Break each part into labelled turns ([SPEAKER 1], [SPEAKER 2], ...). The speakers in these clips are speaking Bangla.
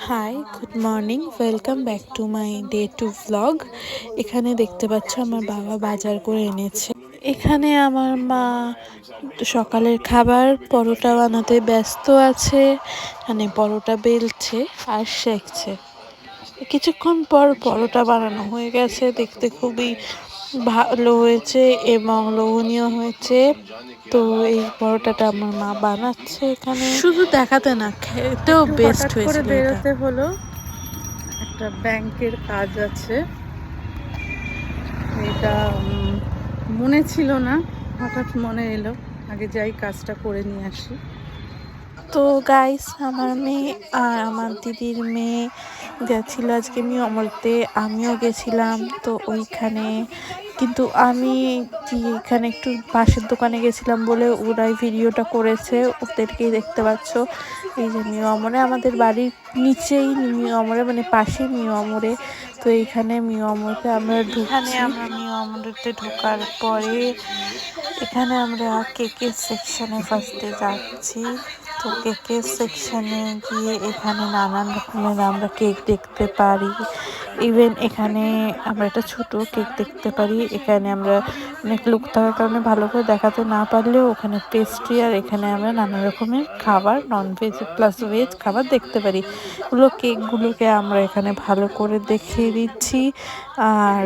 [SPEAKER 1] High, good morning, welcome back to my day two vlog. এখানে দেখতে পাচ্ছ আমার বাবা বাজার করে এনেছে। এখানে আমার মা সকালের খাবার পরোটা বানাতে ব্যস্ত আছে। মানে পরোটা বেলছে আর সেঁকছে। কিছুক্ষণ পর পরোটা বানানো হয়ে গেছে, দেখতে খুবই ভালো হয়েছে এবং লোভনীয় হয়েছে। তো এই পরোটাটা আমার মা বানাচ্ছে এখানে, শুধু দেখাতে না, খেতেও বেস্ট হয়েছিল। বেরোতে হলো, একটা ব্যাংকের কাজ আছে, এটা মনে ছিল না, হঠাৎ মনে এলো আগে যাই কাজটা করে নিয়ে আসি। তো গাইস, আমার মেয়ে আর আমার দিদির মেয়ে গেছিলো আজকে অমরতে, আমিও গেছিলাম। তো ওইখানে কিন্তু আমি এখানে একটু পাশের দোকানে গেছিলাম বলে ওরাই ভিডিওটা করেছে, ওদেরকেই দেখতে পাচ্ছ। এই যে অমরে, আমাদের বাড়ির নিচেই অমরে, মানে পাশেই অমরে। তো এইখানে অমরতে আমরা ঢুকছি। আমরা অমরতে ঢোকার পরে এখানে আমরা কেকের সেকশনে ফার্স্টে যাচ্ছি। তো কেকের সেকশনে গিয়ে এখানে নানান রকমের আমরা কেক দেখতে পারি। ইভেন এখানে আমরা একটা ছোট কেক দেখতে পারি। এখানে আমরা অনেক লোক থাকার কারণে ভালো করে দেখাতে না পারলেও ওখানে পেস্ট্রি, আর এখানে আমরা নানা রকমের খাবার, নন ভেজ প্লাস ভেজ খাবার দেখতে পারি। কেকগুলোকে আমরা এখানে ভালো করে দেখিয়ে দিচ্ছি, আর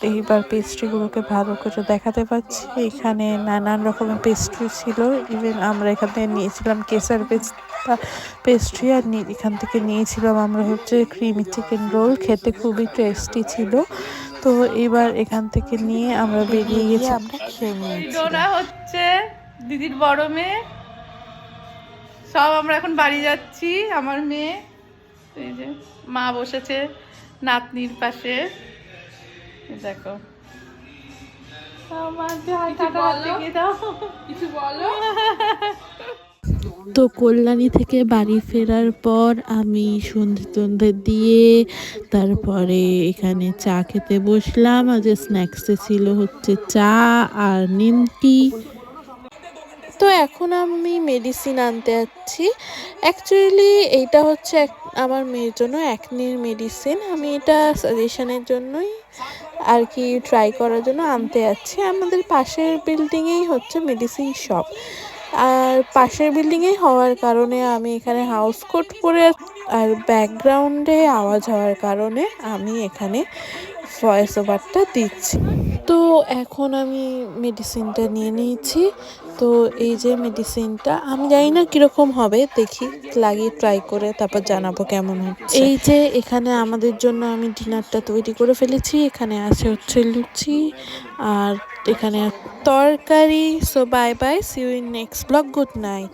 [SPEAKER 1] এইবার পেস্ট্রিগুলোকে ভালো করে দেখাতে পাচ্ছি। এখানে নানান রকমের পেস্ট্রি ছিল। ইভেন আমরা এখান থেকে নিয়েছিলাম কেসার পেস্ট্রি, আর এখান থেকে নিয়েছিলাম আমরা হচ্ছে ক্রিমি চিকেন রোল, খেতে খুবই টেস্টি ছিল। তো এবার এখান থেকে নিয়ে আমরা বেরিয়ে গেছি, আমরা খেয়ে নিয়েছি।
[SPEAKER 2] হচ্ছে দিদির বড় মেয়ে, সব আমরা এখন বাড়ি যাচ্ছি। আমার মেয়ে, এই যে মা বসেছে নাতনির পাশে, দেখো।
[SPEAKER 1] তো কল্যাণী থেকে বাড়ি ফেরার পর আমি সন্ধে টন্ধে দিয়ে তারপরে এখানে চা খেতে বসলাম। আর যে স্ন্যাক্সে ছিল হচ্ছে চা আর নিমকি। তো এখন আমি মেডিসিন আনতে যাচ্ছি। অ্যাকচুয়ালি এইটা হচ্ছে আমার মেয়ের জন্য অ্যাকনির মেডিসিন। আমি এটা সাজেশনের জন্যই আর কি, ট্রাই করার জন্য আনতে যাচ্ছি। আমাদের পাশের বিল্ডিংয়েই হচ্ছে মেডিসিন শপ, আর পাশের বিল্ডিংয়ে হওয়ার কারণে আমি এখানে হাউস কোট পরে, আর ব্যাকগ্রাউন্ডে আওয়াজ হওয়ার কারণে আমি এখানে ভয়েস ওভারটা দিচ্ছি। তো এখন আমি মেডিসিনটা নিয়ে নিয়েছি। তো এই যে মেডিসিনটা, আমি জানি না কীরকম হবে, দেখি লাগিয়ে ট্রাই করে তারপর জানাবো কেমন হচ্ছে। এই যে এখানে আমাদের জন্য আমি ডিনারটা তৈরি করে ফেলেছি। এখানে আছে হচ্ছে লুচি আর এখানে তরকারি। So bye bye, see you in next vlog, good night.